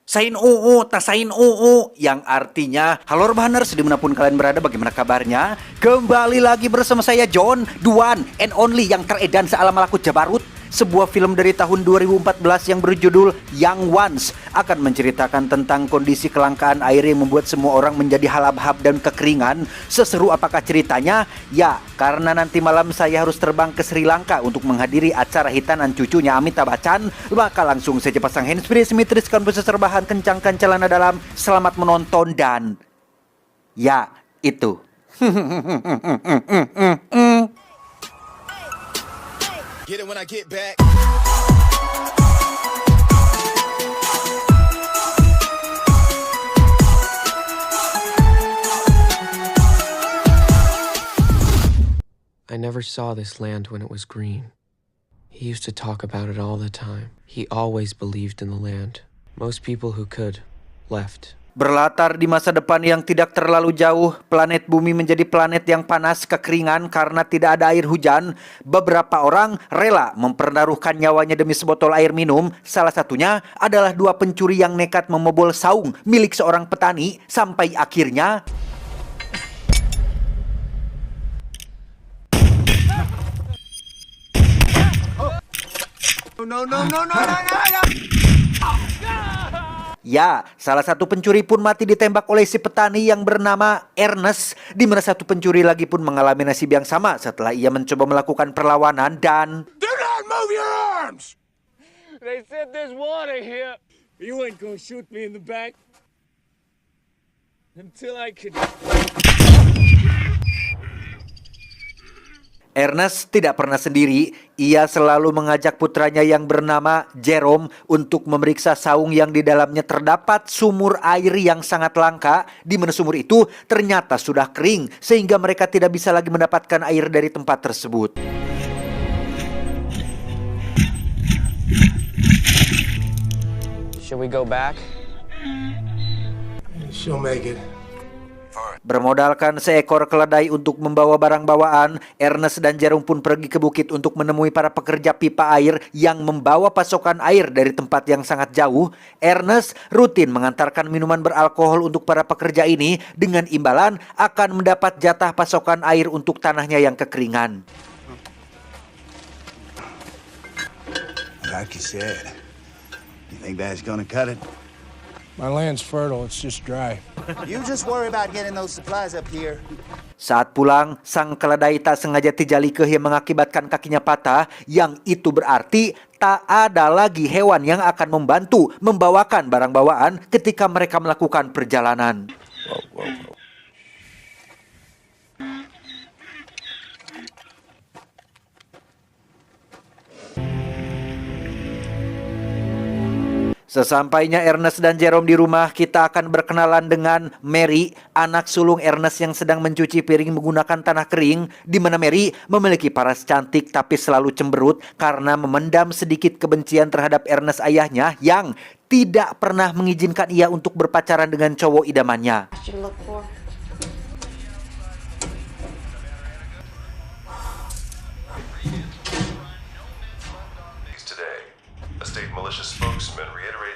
Sain UU, tasain UU, yang artinya halo Rebahaners, dimanapun kalian berada, bagaimana kabarnya? Kembali lagi bersama saya John, the one and only yang teredan sealam malaku Jabarut. Sebuah film dari tahun 2014 yang berjudul Young Ones akan menceritakan tentang kondisi kelangkaan air yang membuat semua orang menjadi halab-hab dan kekeringan. Seseru apakah ceritanya? Ya, karena nanti malam saya harus terbang ke Sri Lanka untuk menghadiri acara hitanan cucunya Amitabh Bachchan. Maka langsung saja pasang handsfree, simetriskan proses rebahan, kencangkan celana dalam. Selamat menonton dan ya itu. Get it when I get back. I never saw this land when it was green. He used to talk about it all the time. He always believed in the land. Most people who could left. Berlatar di masa depan yang tidak terlalu jauh, planet bumi menjadi planet yang panas, kekeringan karena tidak ada air hujan. Beberapa orang rela mempertaruhkan nyawanya demi sebotol air minum. Salah satunya adalah dua pencuri yang nekat membobol saung milik seorang petani. Sampai akhirnya ya, salah satu pencuri pun mati ditembak oleh si petani yang bernama Ernest, di mana satu pencuri lagi pun mengalami nasib yang sama setelah ia mencoba melakukan perlawanan dan Do not move your arms! They said there's water here You ain't gonna shoot me in the back. until I can. Ernest tidak pernah sendiri. Ia selalu mengajak putranya yang bernama Jerome untuk memeriksa saung yang di dalamnya terdapat sumur air yang sangat langka, di mana sumur itu ternyata sudah kering sehingga mereka tidak bisa lagi mendapatkan air dari tempat tersebut. Should we go back? She'll make it. Bermodalkan seekor keledai untuk membawa barang bawaan, Ernest dan Jerome pun pergi ke bukit untuk menemui para pekerja pipa air yang membawa pasokan air dari tempat yang sangat jauh. Ernest rutin mengantarkan minuman beralkohol untuk para pekerja ini dengan imbalan akan mendapat jatah pasokan air untuk tanahnya yang kekeringan. Like you said, you think that's gonna cut it? My land's fertile, it's just dry. You just worry about getting those supplies up here. Saat pulang, sang keledai tak sengaja terjalikeh yang mengakibatkan kakinya patah, yang itu berarti tak ada lagi hewan yang akan membantu membawakan barang bawaan ketika mereka melakukan perjalanan. Sesampainya Ernest dan Jerome di rumah, kita akan berkenalan dengan Mary, anak sulung Ernest yang sedang mencuci piring menggunakan tanah kering, di mana Mary memiliki paras cantik tapi selalu cemberut karena memendam sedikit kebencian terhadap Ernest ayahnya yang tidak pernah mengizinkan ia untuk berpacaran dengan cowok idamannya.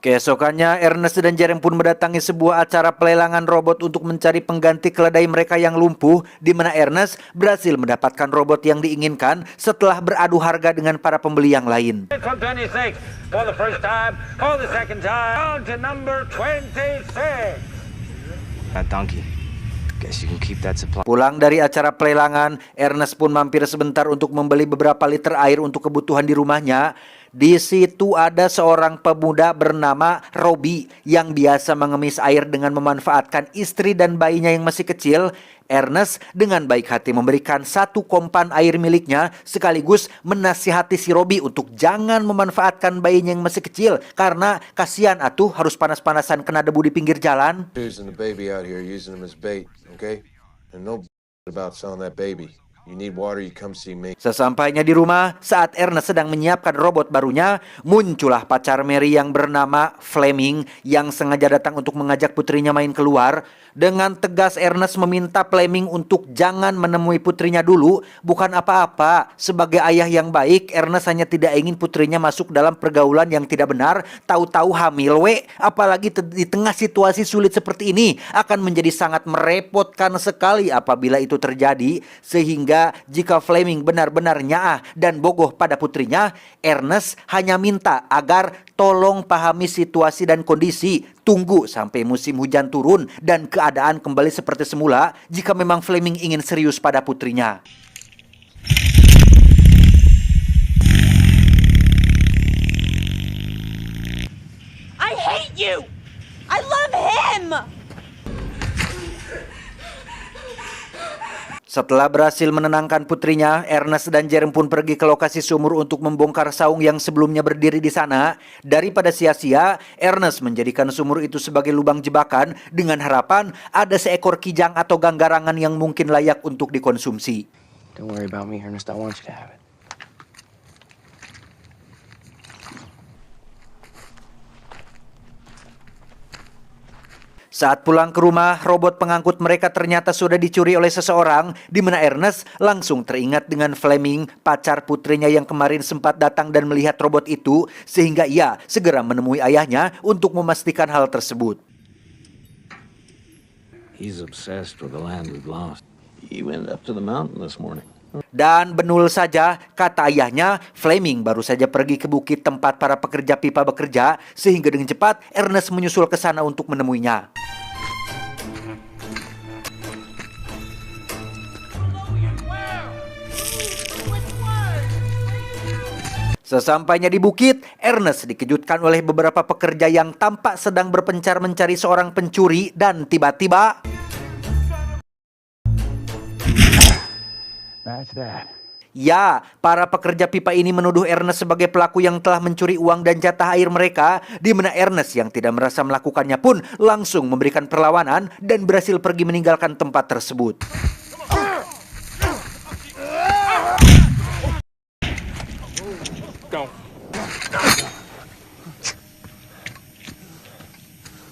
Keesokannya, Ernest dan Jeremy pun mendatangi sebuah acara pelelangan robot untuk mencari pengganti keledai mereka yang lumpuh, di mana Ernest berhasil mendapatkan robot yang diinginkan setelah beradu harga dengan para pembeli yang lain. From 26 for the first time, for the second time, down to number 26. That donkey. Guess you can keep that supply. Pulang dari acara pelelangan, Ernest pun mampir sebentar untuk membeli beberapa liter air untuk kebutuhan di rumahnya. Di situ ada seorang pemuda bernama Robbie yang biasa mengemis air dengan memanfaatkan istri dan bayinya yang masih kecil. Ernest dengan baik hati memberikan satu kompan air miliknya, sekaligus menasihati si Robbie untuk jangan memanfaatkan bayinya yang masih kecil karena kasihan atuh harus panas-panasan kena debu di pinggir jalan. Using the baby out here, using him as bait, okay? And no about selling that baby. You need water, you come see me. Sesampainya di rumah, saat Ernest sedang menyiapkan robot barunya, muncullah pacar Mary yang bernama Fleming yang sengaja datang untuk mengajak putrinya main keluar. Dengan tegas Ernest meminta Fleming untuk jangan menemui putrinya dulu. Bukan apa-apa, sebagai ayah yang baik, Ernest hanya tidak ingin putrinya masuk dalam pergaulan yang tidak benar. Tahu-tahu hamil, apalagi di tengah situasi sulit seperti ini, akan menjadi sangat merepotkan sekali apabila itu terjadi. Sehingga jika Fleming benar-benar nyaah dan bogoh pada putrinya, Ernest hanya minta agar tolong pahami situasi dan kondisi. Tunggu sampai musim hujan turun dan keadaan kembali seperti semula jika memang Fleming ingin serius pada putrinya. I hate you! I love him! Setelah berhasil menenangkan putrinya, Ernest dan Jerem pun pergi ke lokasi sumur untuk membongkar saung yang sebelumnya berdiri di sana. Daripada sia-sia, Ernest menjadikan sumur itu sebagai lubang jebakan dengan harapan ada seekor kijang atau ganggarangan yang mungkin layak untuk dikonsumsi. Don't worry about me, Ernest. I want you to have it. Saat pulang ke rumah, robot pengangkut mereka ternyata sudah dicuri oleh seseorang, di mana Ernest langsung teringat dengan Fleming, pacar putrinya yang kemarin sempat datang dan melihat robot itu, sehingga ia segera menemui ayahnya untuk memastikan hal tersebut. He's obsessed with the land we've lost. He went up to the mountain this morning. Dan benul saja, kata ayahnya, Fleming baru saja pergi ke bukit tempat para pekerja pipa bekerja, sehingga dengan cepat Ernest menyusul ke sana untuk menemuinya. Sesampainya di bukit, Ernest dikejutkan oleh beberapa pekerja yang tampak sedang berpencar mencari seorang pencuri dan tiba-tiba... That's that. Ya, para pekerja pipa ini menuduh Ernest sebagai pelaku yang telah mencuri uang dan jatah air mereka, di mana Ernest yang tidak merasa melakukannya pun langsung memberikan perlawanan dan berhasil pergi meninggalkan tempat tersebut.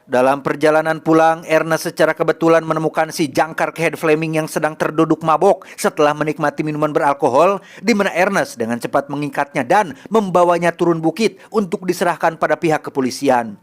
Dalam perjalanan pulang, Ernest secara kebetulan menemukan si jangkar Head Fleming yang sedang terduduk mabok setelah menikmati minuman beralkohol, di mana Ernest dengan cepat mengikatnya dan membawanya turun bukit untuk diserahkan pada pihak kepolisian.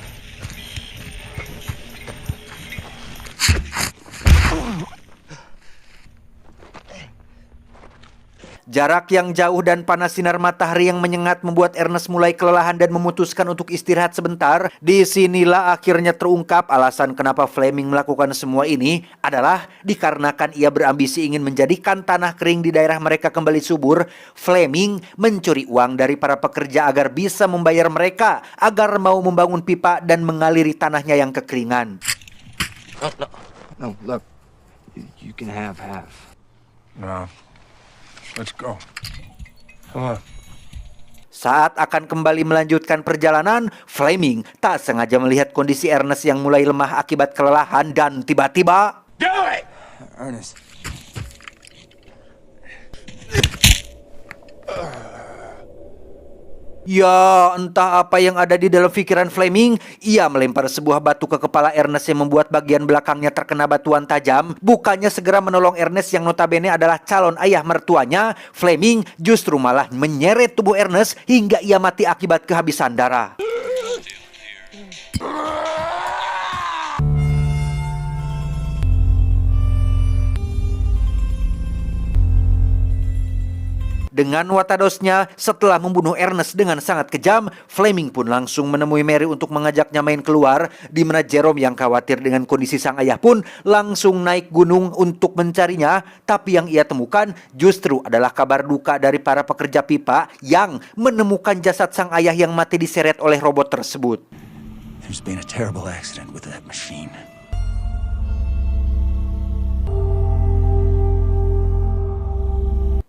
Jarak yang jauh dan panas sinar matahari yang menyengat membuat Ernest mulai kelelahan dan memutuskan untuk istirahat sebentar. Disinilah akhirnya terungkap alasan kenapa Fleming melakukan semua ini adalah dikarenakan ia berambisi ingin menjadikan tanah kering di daerah mereka kembali subur. Fleming mencuri uang dari para pekerja agar bisa membayar mereka agar mau membangun pipa dan mengaliri tanahnya yang kekeringan. No, look. You can have half. No. Let's go. Come on. Saat akan kembali melanjutkan perjalanan, Fleming tak sengaja melihat kondisi Ernest yang mulai lemah akibat kelelahan dan tiba-tiba... Do it! Ernest. Ya, entah apa yang ada di dalam pikiran Fleming. Ia melempar sebuah batu ke kepala Ernest yang membuat bagian belakangnya terkena batuan tajam. Bukannya segera menolong Ernest yang notabene adalah calon ayah mertuanya, Fleming justru malah menyeret tubuh Ernest hingga ia mati akibat kehabisan darah. Dengan watadosnya, setelah membunuh Ernest dengan sangat kejam, Fleming pun langsung menemui Mary untuk mengajaknya main keluar, di mana Jerome yang khawatir dengan kondisi sang ayah pun langsung naik gunung untuk mencarinya. Tapi yang ia temukan justru adalah kabar duka dari para pekerja pipa yang menemukan jasad sang ayah yang mati diseret oleh robot tersebut. There's been a terrible accident with that machine.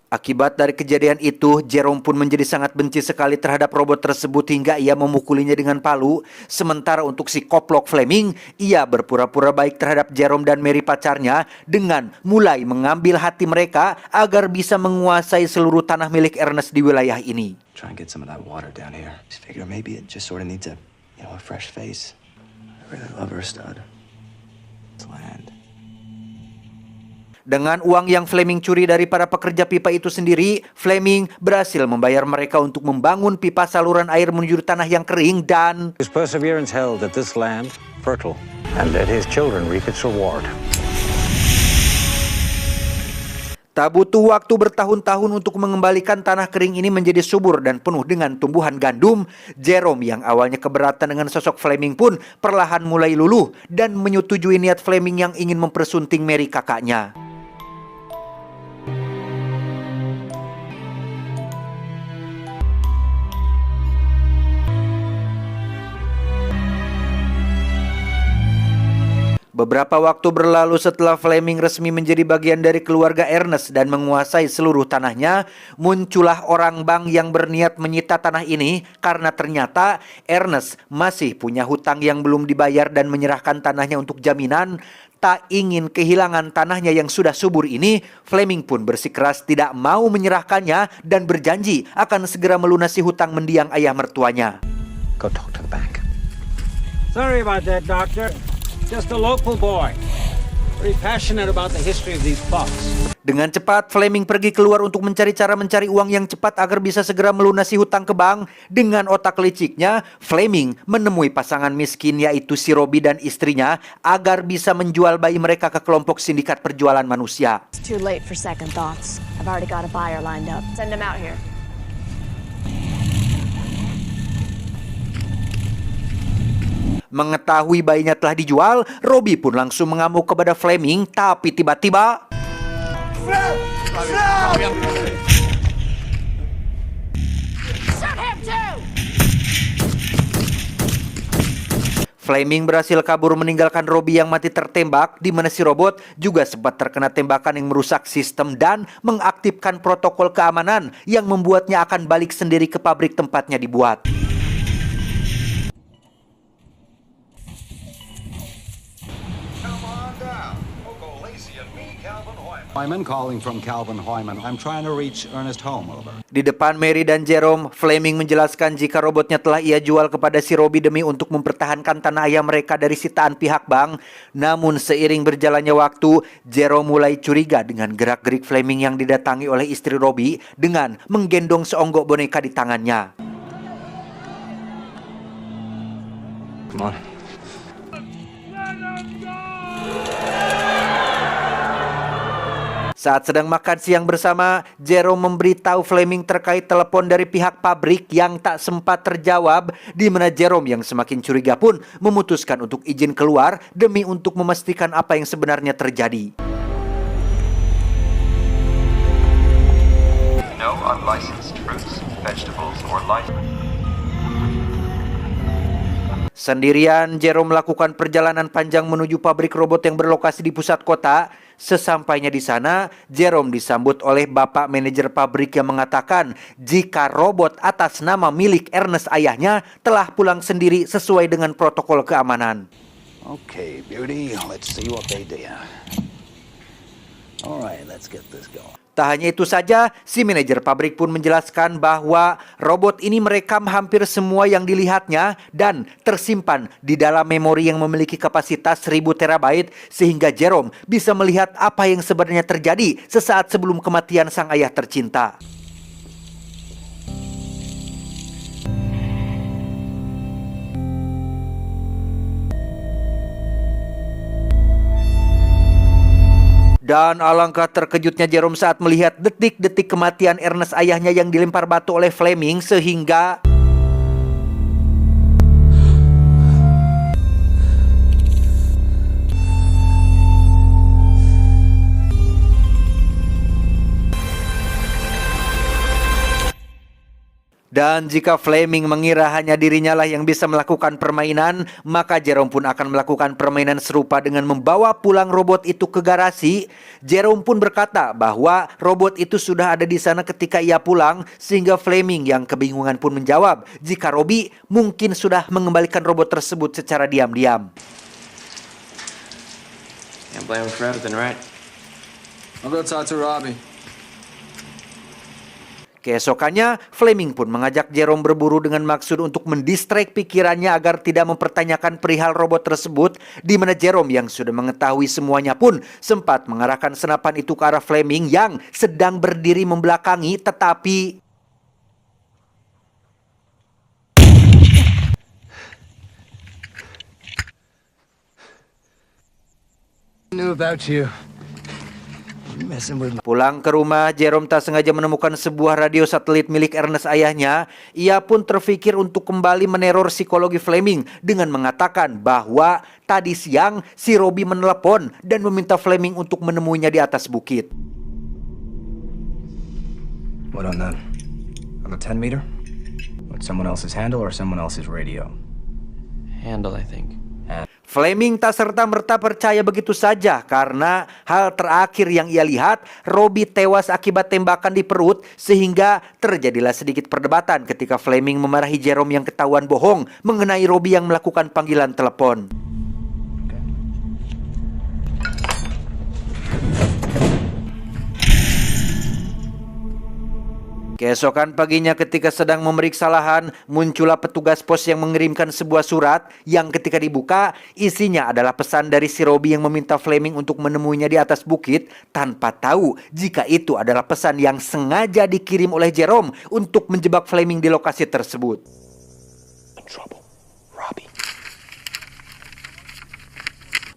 Akibat dari kejadian itu, Jerome pun menjadi sangat benci sekali terhadap robot tersebut hingga ia memukulinya dengan palu. Sementara untuk si koplok Fleming, ia berpura-pura baik terhadap Jerome dan Mary pacarnya dengan mulai mengambil hati mereka agar bisa menguasai seluruh tanah milik Ernest di wilayah ini. Try and get some of that water down here. Just figure maybe it just sort of needs a fresh face. I really love her, stud. It's land. Dengan uang yang Fleming curi dari para pekerja pipa itu sendiri, Fleming berhasil membayar mereka untuk membangun pipa saluran air menuju tanah yang kering dan His perseverance held that this land fertile, and let his children reap its reward. tak butuh waktu bertahun-tahun untuk mengembalikan tanah kering ini menjadi subur dan penuh dengan tumbuhan gandum. Jerome yang awalnya keberatan dengan sosok Fleming pun perlahan mulai luluh dan menyetujui niat Fleming yang ingin mempersunting Mary kakaknya. Beberapa waktu berlalu setelah Fleming resmi menjadi bagian dari keluarga Ernest dan menguasai seluruh tanahnya, muncullah orang bank yang berniat menyita tanah ini karena ternyata Ernest masih punya hutang yang belum dibayar dan menyerahkan tanahnya untuk jaminan. Tak ingin kehilangan tanahnya yang sudah subur ini, Fleming pun bersikeras tidak mau menyerahkannya dan berjanji akan segera melunasi hutang mendiang ayah mertuanya. Go talk to the bank. Sorry about that, doctor. Just a local boy. Very passionate about the history of these plots. Dengan cepat, Fleming pergi keluar untuk mencari cara mencari uang yang cepat agar bisa segera melunasi hutang ke bank. Dengan otak liciknya, Fleming menemui pasangan miskin yaitu si Robbie dan istrinya agar bisa menjual bayi mereka ke kelompok sindikat perjualan manusia. It's too late for second thoughts. I've already got a buyer lined up. Send him out here. Mengetahui bayinya telah dijual, Robbie pun langsung mengamuk kepada Fleming, tapi tiba-tiba Fleming berhasil kabur meninggalkan Robbie yang mati tertembak, di mana si robot juga sempat terkena tembakan yang merusak sistem dan mengaktifkan protokol keamanan yang membuatnya akan balik sendiri ke pabrik tempatnya dibuat. Hoyman calling from Calvin Hoyman. I'm trying to reach Ernest Holm, over. Di depan Mary dan Jerome, Fleming menjelaskan jika robotnya telah ia jual kepada si Robbie demi untuk mempertahankan tanah ayah mereka dari sitaan pihak bank. Namun seiring berjalannya waktu, Jerome mulai curiga dengan gerak-gerik Fleming yang didatangi oleh istri Robbie dengan menggendong seonggok boneka di tangannya. Come on. Saat sedang makan siang bersama, Jerome memberitahu Fleming terkait telepon dari pihak pabrik yang tak sempat terjawab, di mana Jerome yang semakin curiga pun memutuskan untuk izin keluar demi untuk memastikan apa yang sebenarnya terjadi. No unlicensed fruits, vegetables, or life. Sendirian, Jerome melakukan perjalanan panjang menuju pabrik robot yang berlokasi di pusat kota. Sesampainya di sana, Jerome disambut oleh bapak manajer pabrik yang mengatakan jika robot atas nama milik Ernest ayahnya telah pulang sendiri sesuai dengan protokol keamanan. Okay, beauty, let's see what they do. Alright, let's get this going. Tak hanya itu saja, si manajer pabrik pun menjelaskan bahwa robot ini merekam hampir semua yang dilihatnya dan tersimpan di dalam memori yang memiliki kapasitas 1000 terabyte sehingga Jerome bisa melihat apa yang sebenarnya terjadi sesaat sebelum kematian sang ayah tercinta. Dan alangkah terkejutnya Jerome saat melihat detik-detik kematian Ernest ayahnya yang dilempar batu oleh Fleming sehingga Dan jika Fleming mengira hanya dirinya lah yang bisa melakukan permainan, maka Jerome pun akan melakukan permainan serupa dengan membawa pulang robot itu ke garasi. Jerome pun berkata bahwa robot itu sudah ada di sana ketika ia pulang, sehingga Fleming yang kebingungan pun menjawab jika Robbie mungkin sudah mengembalikan robot tersebut secara diam-diam. Can't blame him for everything, right? I'll go talk to Robbie. Keesokannya, Fleming pun mengajak Jerome berburu dengan maksud untuk mendistract pikirannya agar tidak mempertanyakan perihal robot tersebut, di mana Jerome yang sudah mengetahui semuanya pun sempat mengarahkan senapan itu ke arah Fleming yang sedang berdiri membelakangi, tetapi Knew about you. pulang ke rumah, Jerome tak sengaja menemukan sebuah radio satelit milik Ernest ayahnya. Ia pun terfikir untuk kembali meneror psikologi Fleming dengan mengatakan bahwa tadi siang si Robbie menelepon dan meminta Fleming untuk menemuinya di atas bukit. What on the 10 meter? What, someone else's handle or someone else's radio? Handle, I think. Fleming tak serta-merta percaya begitu saja karena hal terakhir yang ia lihat, Robbie tewas akibat tembakan di perut, sehingga terjadilah sedikit perdebatan ketika Fleming memarahi Jerome yang ketahuan bohong mengenai Robbie yang melakukan panggilan telepon. Keesokan paginya ketika sedang memeriksa lahan, muncullah petugas pos yang mengirimkan sebuah surat yang ketika dibuka, isinya adalah pesan dari si Robbie yang meminta Fleming untuk menemuinya di atas bukit tanpa tahu jika itu adalah pesan yang sengaja dikirim oleh Jerome untuk menjebak Fleming di lokasi tersebut.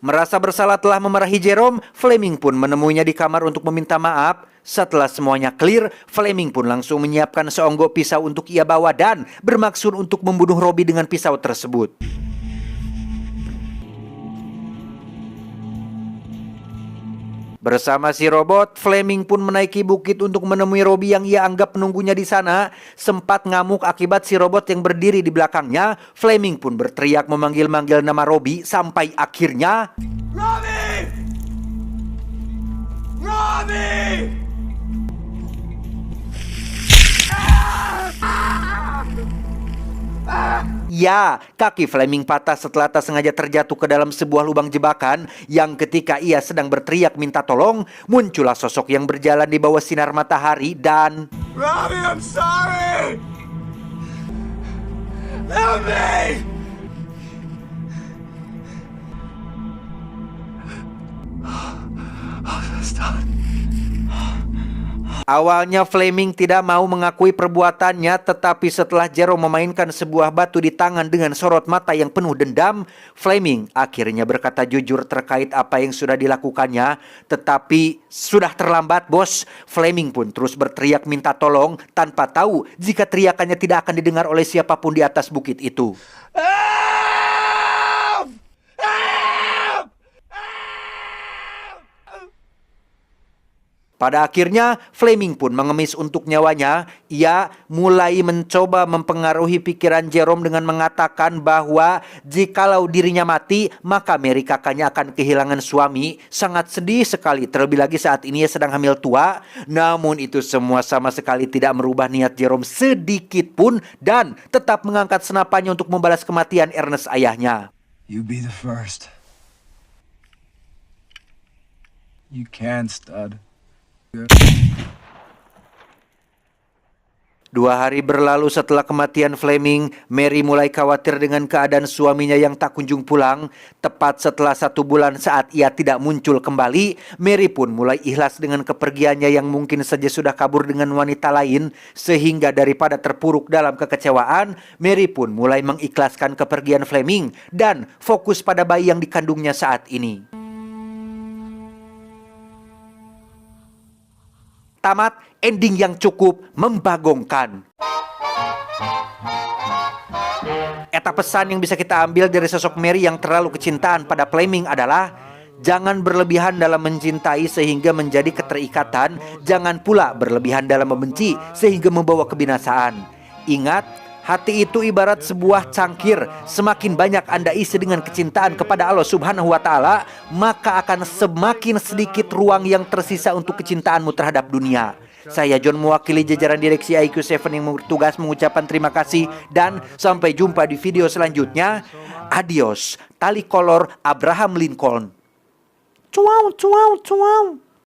Merasa bersalah telah memarahi Jerome, Fleming pun menemuinya di kamar untuk meminta maaf. Setelah semuanya clear, Fleming pun langsung menyiapkan seonggok pisau untuk ia bawa dan bermaksud untuk membunuh Robbie dengan pisau tersebut. Bersama si robot, Fleming pun menaiki bukit untuk menemui Robbie yang ia anggap menunggunya di sana. Sempat ngamuk akibat si robot yang berdiri di belakangnya, Fleming pun berteriak memanggil-manggil nama Robbie sampai akhirnya Robbie! Robbie! ya, kaki Fleming patah setelah tak sengaja terjatuh ke dalam sebuah lubang jebakan yang ketika ia sedang berteriak minta tolong, muncullah sosok yang berjalan di bawah sinar matahari dan Robbie, I'm sorry! Help me! Awalnya Fleming tidak mau mengakui perbuatannya, tetapi setelah Jerome memainkan sebuah batu di tangan dengan sorot mata yang penuh dendam, Fleming akhirnya berkata jujur terkait apa yang sudah dilakukannya. Tetapi sudah terlambat, bos. Fleming pun terus berteriak minta tolong tanpa tahu jika teriakannya tidak akan didengar oleh siapapun di atas bukit itu. Pada akhirnya, Fleming pun mengemis untuk nyawanya. Ia mulai mencoba mempengaruhi pikiran Jerome dengan mengatakan bahwa jikalau dirinya mati, maka Mary kakaknya akan kehilangan suami. Sangat sedih sekali, terlebih lagi saat ini ia sedang hamil tua. Namun itu semua sama sekali tidak merubah niat Jerome sedikit pun dan tetap mengangkat senapannya untuk membalas kematian Ernest ayahnya. You be the first. You can, stud. 2 hari berlalu setelah kematian Fleming, Mary mulai khawatir dengan keadaan suaminya yang tak kunjung pulang. Tepat setelah 1 bulan saat ia tidak muncul kembali, Mary pun mulai ikhlas dengan kepergiannya yang mungkin saja sudah kabur dengan wanita lain. Sehingga daripada terpuruk dalam kekecewaan, Mary pun mulai mengikhlaskan kepergian Fleming dan fokus pada bayi yang dikandungnya saat ini. Tamat, ending yang cukup membagongkan. Eta pesan yang bisa kita ambil dari sosok Mary yang terlalu kecintaan pada Fleming adalah jangan berlebihan dalam mencintai sehingga menjadi keterikatan, jangan pula berlebihan dalam membenci sehingga membawa kebinasaan. Ingat, hati itu ibarat sebuah cangkir. Semakin banyak Anda isi dengan kecintaan kepada Allah Subhanahu wa Ta'ala, maka akan semakin sedikit ruang yang tersisa untuk kecintaanmu terhadap dunia. Saya John mewakili jajaran direksi IQ7 yang bertugas mengucapkan terima kasih dan sampai jumpa di video selanjutnya. Adios, tali kolor Abraham Lincoln. Cuau, cuau, cuau.